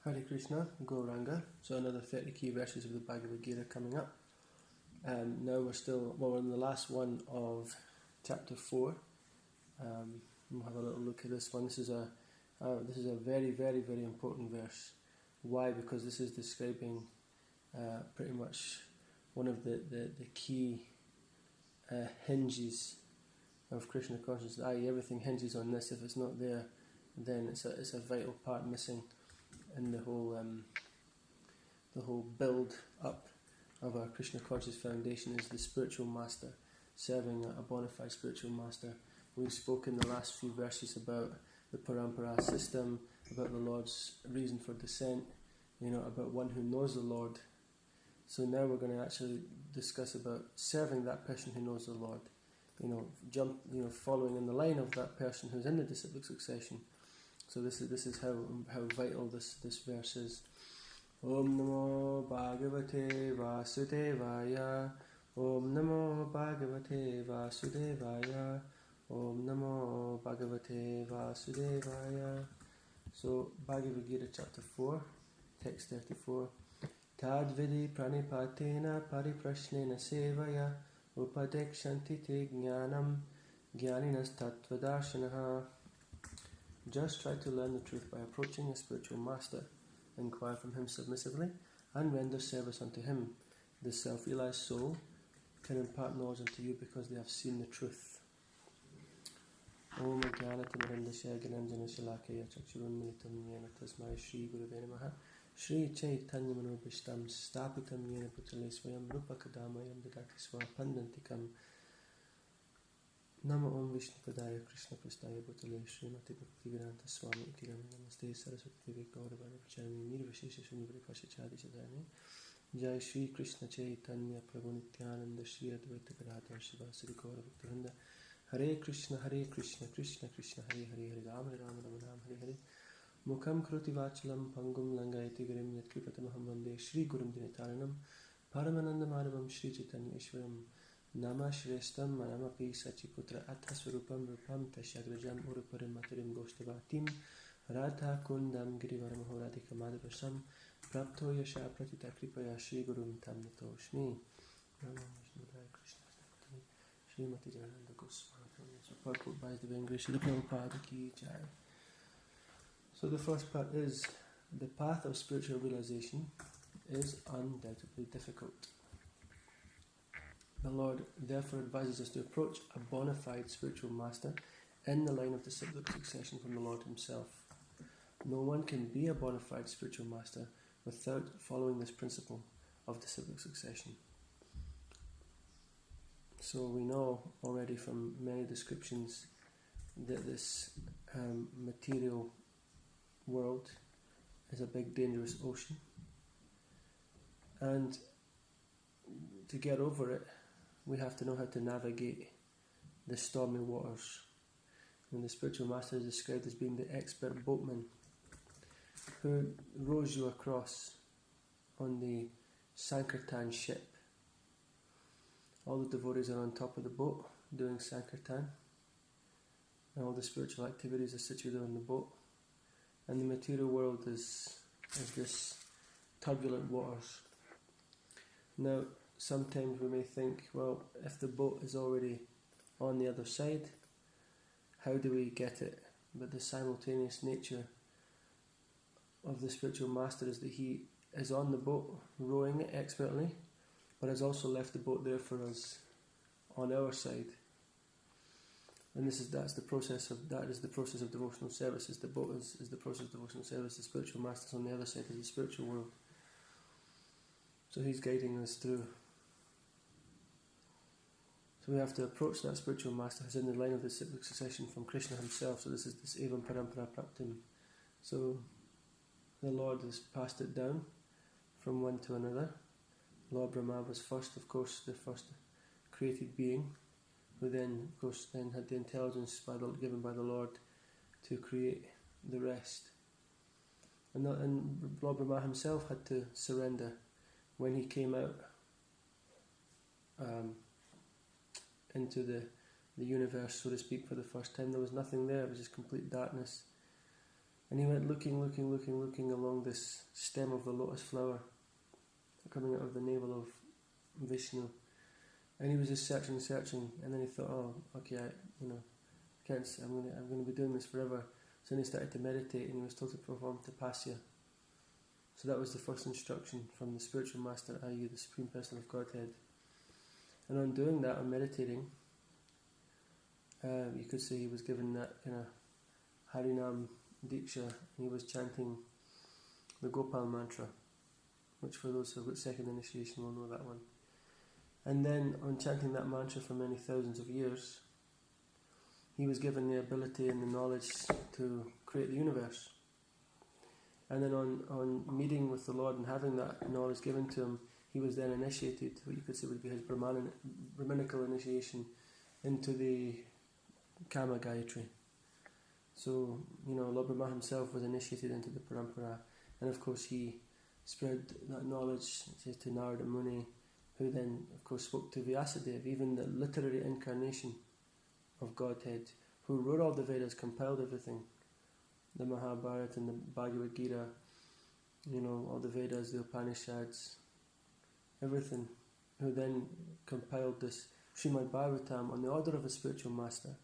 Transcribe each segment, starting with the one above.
Hare Krishna, Gauranga. So another 30 key verses of the Bhagavad Gita coming up. Now we're in the last one of chapter 4. We'll have a little look at this one. This is a very, very, very important verse. Why? Because this is describing pretty much one of the key hinges of Krishna consciousness. Everything hinges on this. If it's not there, then it's a vital part missing in the whole build up of our Krishna conscious foundation is the spiritual master, serving a bona fide spiritual master. We've spoken the last few verses about the parampara system, about the Lord's reason for descent, about one who knows the Lord. So now we're going to actually discuss about serving that person who knows the Lord. Following in the line of that person who's in the disciplic succession. So this is how vital this verse is. Om Namo Bhagavate Vasudevaya. Om Namo Bhagavate Vasudevaya. Om Namo Bhagavate Vasudevaya. So Bhagavad Gita chapter 4, text 34. Tadvidi pranipatena pariprashnena sevaya upadekshanti te jnanam jnaninas tatvadarshanaha. Just try to learn the truth by approaching a spiritual master. Inquire from him submissively and render service unto him. The self-realized soul can impart knowledge unto you because they have seen the truth. Om Jnanatamrindasya Gyananjana Shalakaya Chakshurunmilitam Yena Tasmai Shri Gurave Namaha Shri Chaitanya Manobhishtam Stapitam Yena Putale Swayam Rupa Kadamayam Dadati Swapandantikam Nama Om Vishnu Padaya Krishna Prastaya Bhutale Srimati Bhaktivedanta Swami Itiram Namaste Saraswati Devi Gaurava Vachami Nirvashesha Shunivri Pashachadi Sadhani Jai Shri Krishna Chaitanya Prabhu Nityananda Shri Advaita Gadadhar Shivasari Gaura Bhaktivinoda Hare Krishna Krishna Krishna Hare Hare Hare Ram Ram Ram Hare Hare Mukham Kruti Vachalam Pangum Langayati Virim Yatkripatamaham Vande Shri Gurum Dinitaranam Paramananda Madhavam Shri Chaitanya Ishwaram Nama Shrestam Manamapi Sachiputra Athaswarupam Rupam Tashagrajam Uruparim Matarim Goshtavatim Radha Kundam Girivaram Horadika Madhavasam Prapto Yasha Pratita Kripaya Shri Gurum Tam Natoshmi Nama Vishnu Krishna Srimati Jananda Goswami. So purport by the Divine Grace of the Prabhupada Ki Jai. So the first part is the path of spiritual realization is undoubtedly difficult. The Lord therefore advises us to approach a bona fide spiritual master in the line of disciplic succession from the Lord himself. No one can be a bona fide spiritual master without following this principle of disciplic succession. So we know already from many descriptions that this material world is a big dangerous ocean, and to get over it we have to know how to navigate the stormy waters. And the spiritual master is described as being the expert boatman who rows you across on the Sankirtan ship. All the devotees are on top of the boat doing Sankirtan, and all the spiritual activities are situated on the boat, and the material world is this turbulent waters. Now sometimes we may think, well, if the boat is already on the other side, how do we get it? But the simultaneous nature of the spiritual master is that he is on the boat rowing it expertly, but has also left the boat there for us on our side. And that is the process of devotional service. The boat is the process of devotional service. The spiritual master is on the other side of the spiritual world. So he's guiding us through. So we have to approach that spiritual master who's in the line of the disciplic succession from Krishna himself. So this is this evam parampara praptim. So the Lord has passed it down from one to another. Lord Brahma was first, of course, the first created being, who then, of course, then had the intelligence given by the Lord to create the rest. And Lord Brahma himself had to surrender when he came out into the universe, so to speak, for the first time. There was nothing there, it was just complete darkness. And he went looking along this stem of the lotus flower coming out of the navel of Vishnu. And he was just searching, and then he thought, oh, okay, I'm going to be doing this forever. So then he started to meditate, and he was told to perform tapasya. So that was the first instruction from the spiritual master, i.e. the Supreme Person of Godhead. And on doing that, on meditating, you could say he was given that kind of Harinam Diksha, and he was chanting the Gopal mantra, which for those who have got second initiation will know that one. And then on chanting that mantra for many thousands of years, he was given the ability and the knowledge to create the universe. And then on meeting with the Lord and having that knowledge given to him, he was then initiated, what you could say would be his Brahmanical initiation, into the Kama Gayatri. So, Lord Brahma himself was initiated into the Parampara, and of course he spread that knowledge to Narada Muni, who then of course spoke to Vyasadeva, even the literary incarnation of Godhead, who wrote all the Vedas, compiled everything, the Mahabharata and the Bhagavad Gita, all the Vedas, the Upanishads, everything, who then compiled this Srimad Bhagavatam on the order of a spiritual master.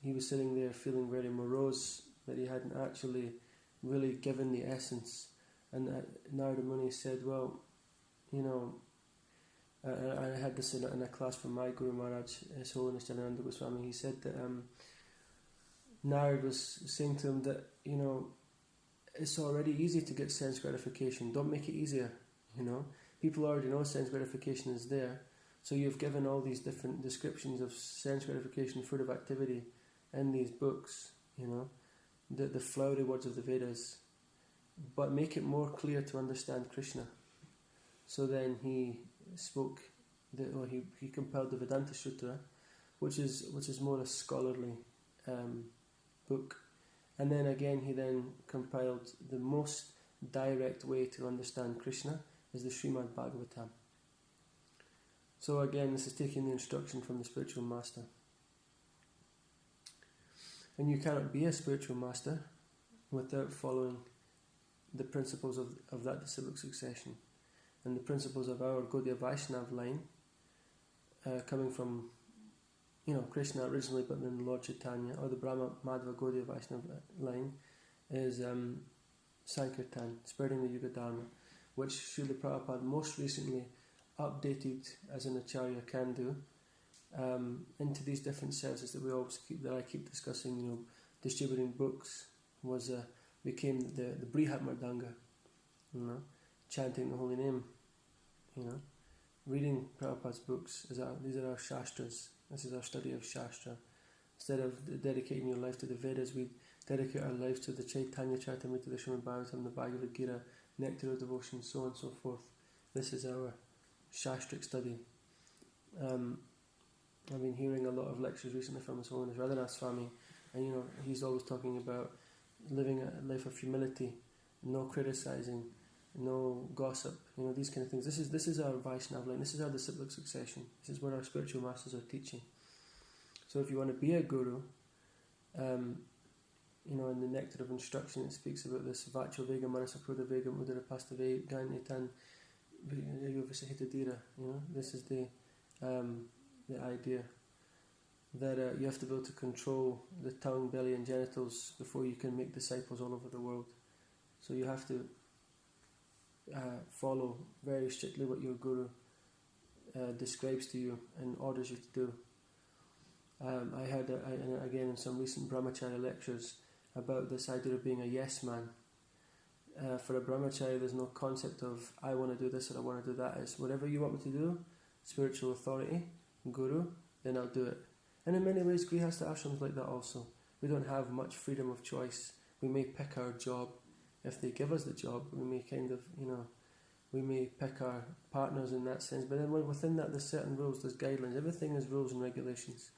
He was sitting there feeling very morose that he hadn't actually really given the essence. And Narada Muni said, well, I had this in a class from my Guru Maharaj, His Holiness Jalananda Goswami. He said that Narada was saying to him that, it's already easy to get sense gratification. Don't make it easier, People already know sense gratification is there. So you've given all these different descriptions of sense gratification, fruit of activity, in these books, the flowery words of the Vedas, but make it more clear to understand Krishna. So then he spoke, he compiled the Vedanta Sutra, which is more a scholarly book, and then again he then compiled the most direct way to understand Krishna is the Srimad Bhagavatam. So again, this is taking the instruction from the spiritual master. And you cannot be a spiritual master without following the principles of that disciplic succession. And the principles of our Gaudiya Vaishnav line, coming from, Krishna originally, but then Lord Chaitanya, or the Brahma Madhva Gaudiya Vaishnav line, is Sankirtan, spreading the Yuga Dharma, which Srila Prabhupada most recently updated as an Acharya can do, into these different services that I keep discussing. Distributing books became the Brihat Mardanga, chanting the holy name, reading Prabhupada's books. These are our Shastras. This is our study of Shastra. Instead of dedicating your life to the Vedas, we dedicate our lives to the Chaitanya Charitamrita, the Srimad Bhagavatam, the Bhagavad Gita, Nectar of Devotion, so on and so forth. This is our Shastric study. I've been hearing a lot of lectures recently from His Holiness Radhanath Swami, and he's always talking about living a life of humility, no criticizing, no gossip, these kind of things. This is our Vaishnav line. This is our disciplic succession. This is what our spiritual masters are teaching. So if you want to be a guru, in the Nectar of Instruction it speaks about this Vacho Vega Manasapruda Vega Mudara Pastave Ganyatan Yuvasahitadira. This is the idea that you have to be able to control the tongue, belly and genitals before you can make disciples all over the world. So you have to follow very strictly what your guru describes to you and orders you to do. I heard again in some recent brahmacharya lectures about this idea of being a yes man. For a brahmacharya, there's no concept of I want to do this or I want to do that. It's whatever you want me to do, spiritual authority, guru, then I'll do it. And in many ways, grihastha ashrams like that also. We don't have much freedom of choice. We may pick our job. If they give us the job, we may we may pick our partners in that sense. But then within that, there's certain rules, there's guidelines. Everything is rules and regulations.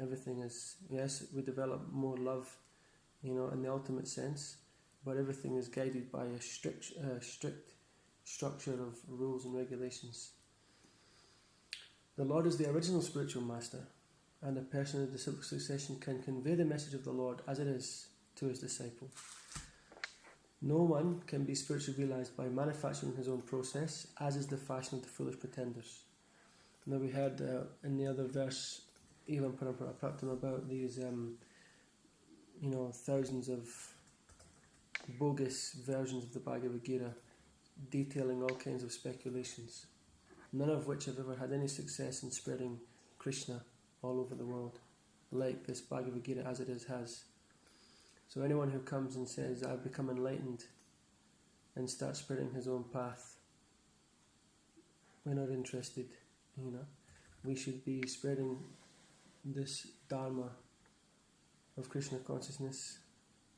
Everything is, yes, we develop more love, in the ultimate sense, but everything is guided by a strict structure of rules and regulations. The Lord is the original spiritual master, and a person in disciplic succession can convey the message of the Lord as it is to his disciple. No one can be spiritually realized by manufacturing his own process, as is the fashion of the foolish pretenders. Now we heard in the other verse, even Parampara Praptam, about these, thousands of bogus versions of the Bhagavad Gita, detailing all kinds of speculations, none of which have ever had any success in spreading Krishna all over the world, like this Bhagavad Gita as it is has. So anyone who comes and says, I've become enlightened, and starts spreading his own path, we're not interested. We should be spreading this Dharma of Krishna consciousness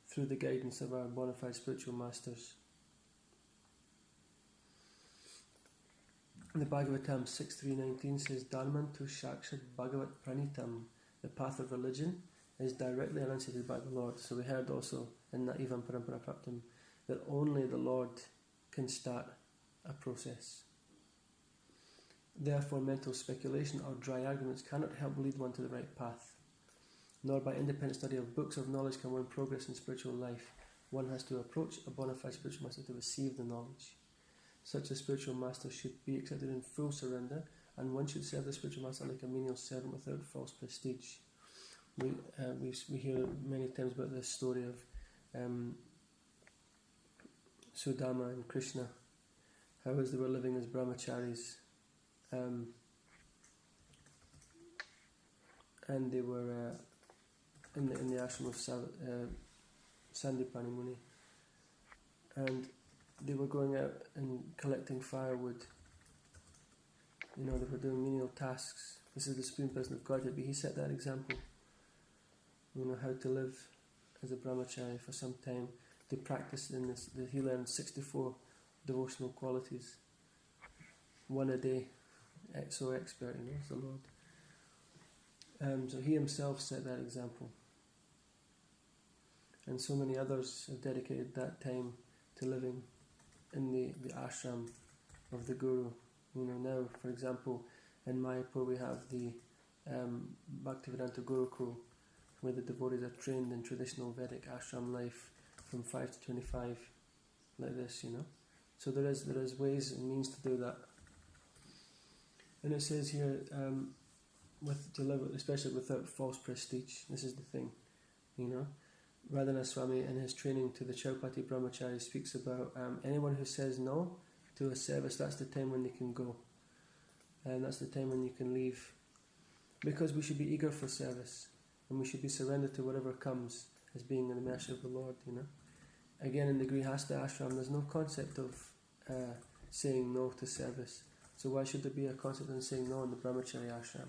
through the guidance of our bona fide spiritual masters. The Bhagavatam 6.3.19 says, Dharman tu shakshat bhagavat pranitam. The path of religion is directly enunciated by the Lord. So we heard also in that Evam Parampara Praptam that only the Lord can start a process. Therefore, mental speculation or dry arguments cannot help lead one to the right path. Nor by independent study of books of knowledge can one progress in spiritual life. One has to approach a bona fide spiritual master to receive the knowledge. Such a spiritual master should be accepted in full surrender, and one should serve the spiritual master like a menial servant without false prestige. We hear many times about this story of Sudama and Krishna, how as they were living as brahmacharis, and they were in the ashram of Sandipani Muni, and they were going out and collecting firewood. They were doing menial tasks. This is the Supreme Person of Godhead, but he set that example. How to live as a brahmachari for some time. They practiced in this. He learned 64 devotional qualities, one a day. So expert, is the Lord. So he himself set that example. And so many others have dedicated that time to living in the ashram of the Guru. Now, for example, in Mayapur we have the Bhaktivedanta Gurukul, where the devotees are trained in traditional Vedic ashram life from 5 to 25, like this, So there is ways and means to do that. And it says here, to live, especially without false prestige. This is the thing, Radhana Swami in his training to the Chaupati Brahmachari speaks about anyone who says no to a service, that's the time when they can go. And that's the time when you can leave. Because we should be eager for service, and we should be surrendered to whatever comes as being in the mercy of the Lord, Again, in the Grihastha ashram, there's no concept of saying no to service. So why should there be a concept of saying no in the Brahmachari ashram?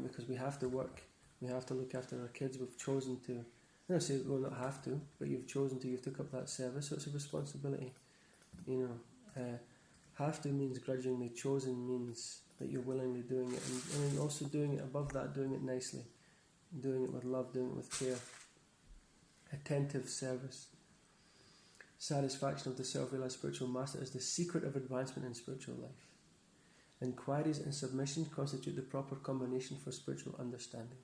Because we have to work, we have to look after our kids, we've chosen to, I don't say we'll not have to, but you've chosen to, you've took up that service, so it's a responsibility. Have to means grudgingly, chosen means that you're willingly doing it, and also doing it above that, doing it nicely, doing it with love, doing it with care. Attentive service. Satisfaction of the self-realized spiritual master is the secret of advancement in spiritual life. Inquiries and submission constitute the proper combination for spiritual understanding.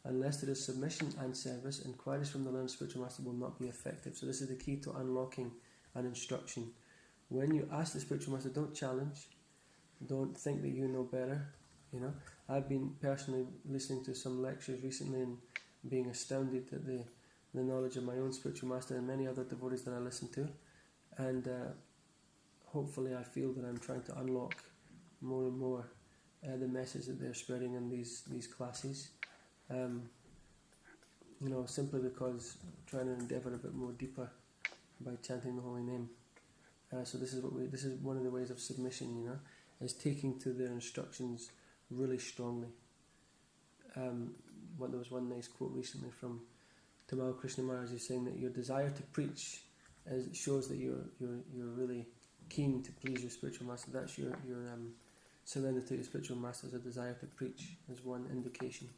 Unless there is submission and service, inquiries from the learned spiritual master will not be effective. So this is the key to unlocking an instruction. When you ask the spiritual master, don't challenge, don't think that you know better. I've been personally listening to some lectures recently and being astounded at the knowledge of my own spiritual master and many other devotees that I listen to, and hopefully I feel that I'm trying to unlock more and more the message that they're spreading in these classes. Simply because I'm trying to endeavour a bit more deeper by chanting the holy name. So this is one of the ways of submission, is taking to their instructions really strongly. There was one nice quote recently from Tamal Krishna Maharaj, saying that your desire to preach shows that you're really keen to please your spiritual master. That's your surrender to your spiritual master as a desire to preach, as one indication.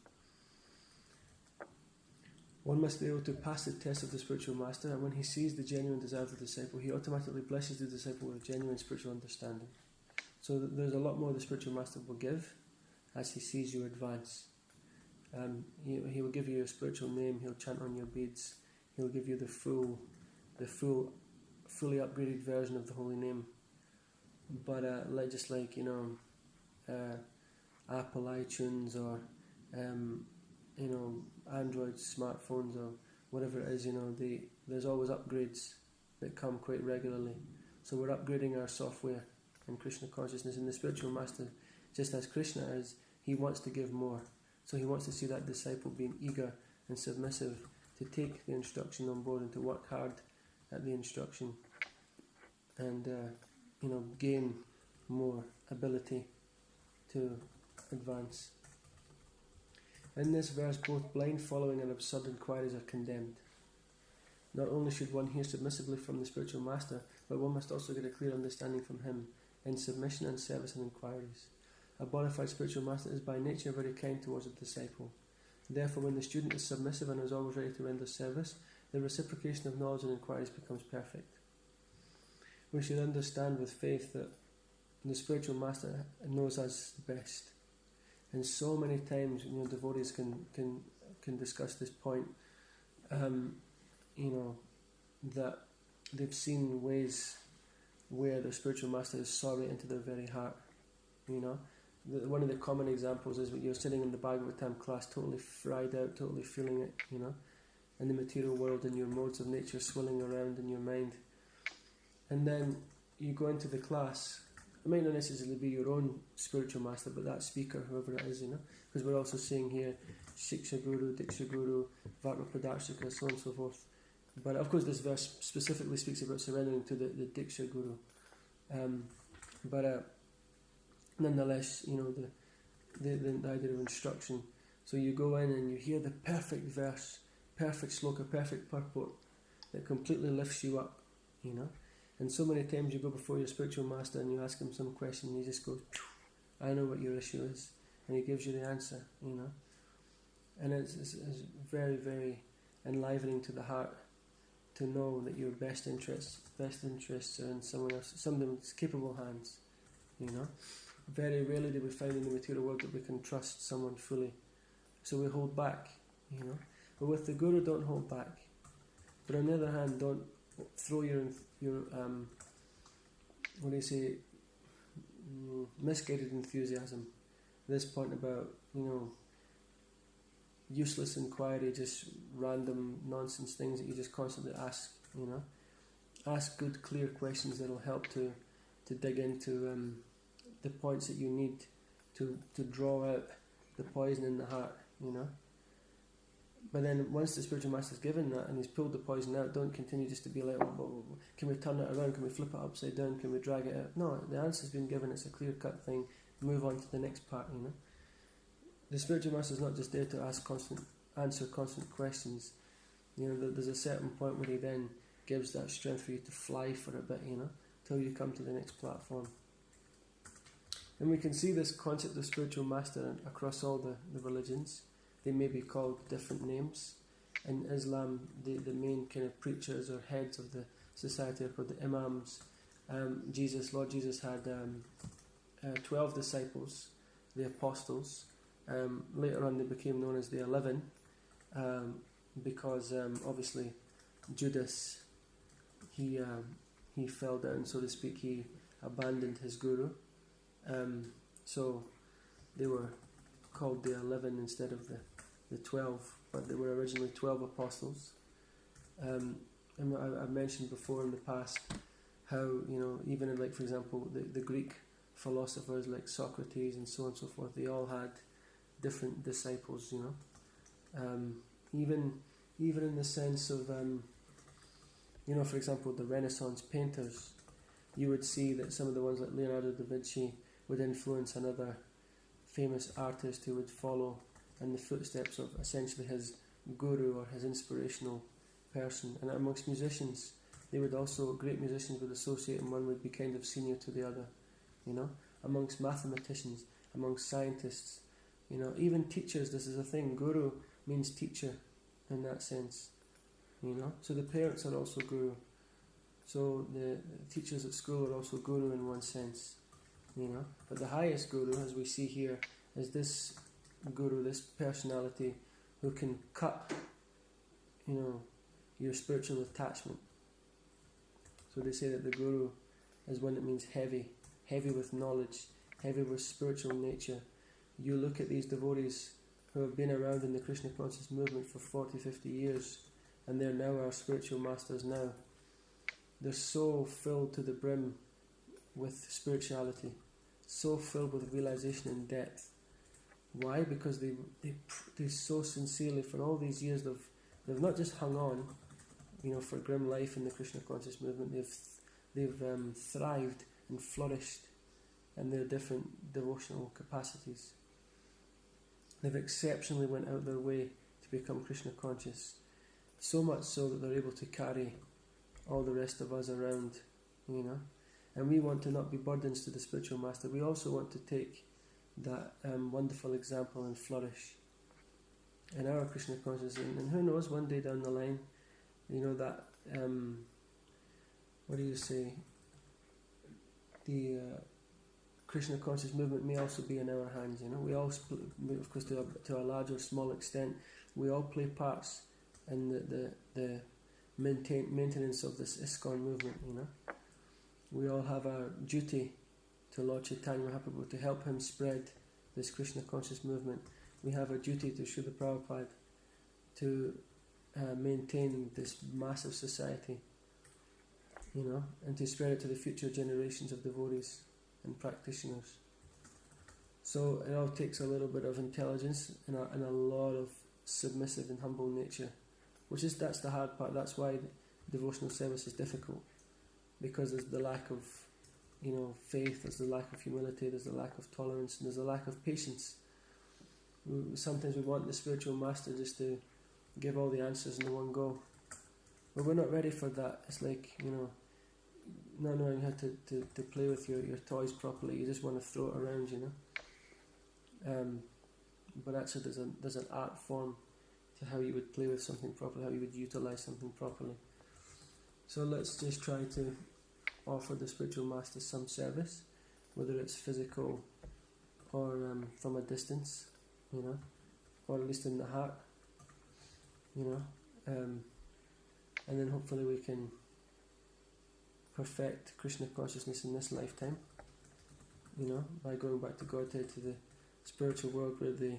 One must be able to pass the test of the spiritual master, and when he sees the genuine desire of the disciple, he automatically blesses the disciple with genuine spiritual understanding. So there's a lot more the spiritual master will give as he sees you advance. He will give you a spiritual name, he'll chant on your beads, He'll give you the fully upgraded version of the holy name. But just like Apple iTunes or Android smartphones or whatever it is, there's always upgrades that come quite regularly. So we're upgrading our software in Krishna consciousness, and the spiritual master, just as Krishna is, he wants to give more. So he wants to see that disciple being eager and submissive to take the instruction on board and to work hard at the instruction and gain more ability to advance. In this verse, both blind following and absurd inquiries are condemned. Not only should one hear submissively from the spiritual master, but one must also get a clear understanding from him in submission and service and inquiries. A bona fide spiritual master is by nature very kind towards a disciple. Therefore, when the student is submissive and is always ready to render service, the reciprocation of knowledge and inquiries becomes perfect. We should understand with faith that the spiritual master knows us best. And so many times, devotees can discuss this point, that they've seen ways where the spiritual master is sorry into their very heart. One of the common examples is when you're sitting in the Bhagavad class, totally fried out, totally feeling it, in the material world, and your modes of nature swirling around in your mind. And then you go into the class. It might not necessarily be your own spiritual master, but that speaker, whoever it is, because we're also saying here Shiksha Guru, Diksha Guru, Vatma Pradarshika, so on and so forth. But of course this verse specifically speaks about surrendering to the Diksha Guru. Nonetheless, the idea of instruction. So you go in and you hear the perfect verse, perfect sloka, perfect purport that completely lifts you up, And so many times you go before your spiritual master and you ask him some question and he just goes, I know what your issue is, and he gives you the answer, And it's very, very enlivening to the heart to know that your best interests are in someone else, someone's capable hands, Very rarely do we find in the material world that we can trust someone fully. So we hold back, But with the Guru, don't hold back. But on the other hand, don't throw your misguided enthusiasm. This point about, useless inquiry, just random nonsense things that you just constantly ask, Ask good, clear questions that will help to dig into the points that you need to draw out the poison in the heart, But then once the spiritual master's given that and he's pulled the poison out, don't continue just to be like, can we turn it around, can we flip it upside down, can we drag it out? No, the answer's been given, it's a clear-cut thing, move on to the next part, The spiritual master's not just there to answer constant questions. There's a certain point where he then gives that strength for you to fly for a bit, till you come to the next platform. And we can see this concept of spiritual master across all the religions. They may be called different names. In Islam, the main kind of preachers or heads of the society are called the imams. Lord Jesus had 12 disciples, the apostles. Later on they became known as the 11, because obviously Judas, he fell down, so to speak, he abandoned his guru. So they were called the 11 instead of the 12, but they were originally 12 apostles. And I've mentioned before in the past how, even in, like, for example, the Greek philosophers like Socrates and so on and so forth, they all had different disciples, even in the sense of, for example, the Renaissance painters, you would see that some of the ones like Leonardo da Vinci would influence another famous artist who would follow in the footsteps of essentially his guru or his inspirational person. And amongst musicians, great musicians would associate, and one would be kind of senior to the other, Amongst mathematicians, amongst scientists, even teachers, this is a thing. Guru means teacher in that sense, So the parents are also guru. So the teachers at school are also guru in one sense, But the highest guru, as we see here, is this guru, this personality who can cut, your spiritual attachment. So they say that the Guru is one that means heavy, heavy with knowledge, heavy with spiritual nature. You look at these devotees who have been around in the Krishna conscious movement for 40, 50 years, and they're now our spiritual masters now. They're so filled to the brim with spirituality, so filled with realization and depth. Why? Because they so sincerely, for all these years, they've not just hung on, for grim life in the Krishna conscious movement. They've thrived and flourished in their different devotional capacities. They've exceptionally went out their way to become Krishna conscious, so much so that they're able to carry all the rest of us around, And we want to not be burdens to the spiritual master. We also want to take that wonderful example and flourish in our Krishna consciousness. And who knows, one day down the line, that, what do you say, the Krishna conscious movement may also be in our hands. We all, of course, to a large or small extent, we all play parts in the maintenance of this ISKCON movement. We all have our duty to Lord Chaitanya Mahaprabhu to help him spread this Krishna conscious movement. We have a duty to Srila Prabhupada to maintain this massive society, and to spread it to the future generations of devotees and practitioners. So it all takes a little bit of intelligence and a lot of submissive and humble nature, that's the hard part. That's why devotional service is difficult, because there's the lack of faith, there's the lack of humility, there's the lack of tolerance, and there's the lack of patience. Sometimes we want the spiritual master just to give all the answers in one go, but we're not ready for that. It's like not knowing how to play with your toys properly. You just want to throw it around, but actually there's an art form to how you would play with something properly, how you would utilize something properly. So let's just try to offer the spiritual master some service, whether it's physical or from a distance, or at least in the heart, and then hopefully we can perfect Krishna consciousness in this lifetime, by going back to Godhead, to the spiritual world where the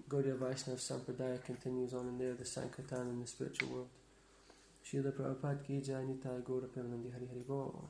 Gaudiya Vaishnava Sampradaya continues on in there, the Sankirtan in the spiritual world. Srila Prabhupada ki jai, Nitai Gaura Premanandi Hari Hari Bol.